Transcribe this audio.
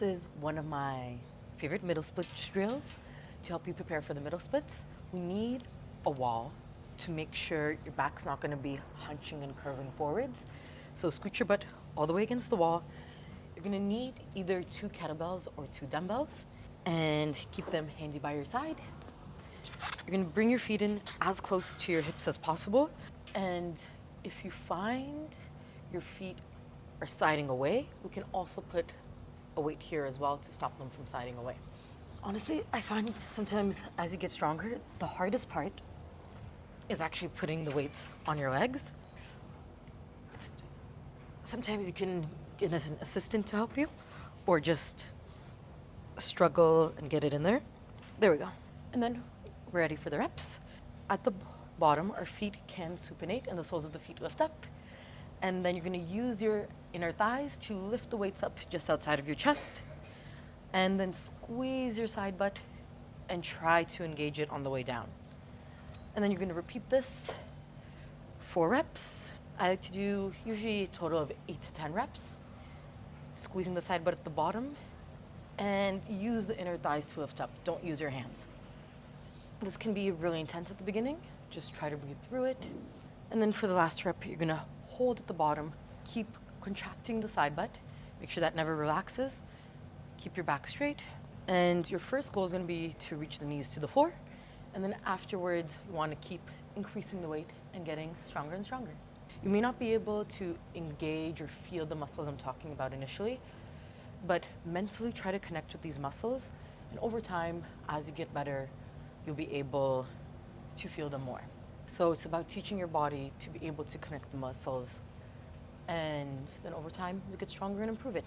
This is one of my favorite middle split drills to help you prepare for the middle splits. We need a wall to make sure your back's not going to be hunching and curving forwards. So scoot your butt all the way against the wall. You're going to need either 2 kettlebells or 2 dumbbells and keep them handy by your side. You're going to bring your feet in as close to your hips as possible. And if you find your feet are sliding away, we can also put a weight here as well to stop them from sliding away. Honestly, I find sometimes as you get stronger, the hardest part is actually putting the weights on your legs. Sometimes you can get an assistant to help you or just struggle and get it in there. There we go. And then we're ready for the reps. At the bottom, our feet can supinate and the soles of the feet lift up. And then you're going to use your inner thighs to lift the weights up just outside of your chest. And then squeeze your side butt and try to engage it on the way down. And then you're going to repeat this 4 reps. I like to do usually a total of 8 to 10 reps. Squeezing the side butt at the bottom. And use the inner thighs to lift up. Don't use your hands. This can be really intense at the beginning. Just try to breathe through it. And then for the last rep, you're going to hold at the bottom. Keep contracting the side butt. Make sure that never relaxes. Keep your back straight. And your first goal is going to be to reach the knees to the floor. And then afterwards, you want to keep increasing the weight and getting stronger and stronger. You may not be able to engage or feel the muscles I'm talking about initially, but mentally try to connect with these muscles. And over time, as you get better, you'll be able to feel them more. So it's about teaching your body to be able to connect the muscles. And then over time, you get stronger and improve it.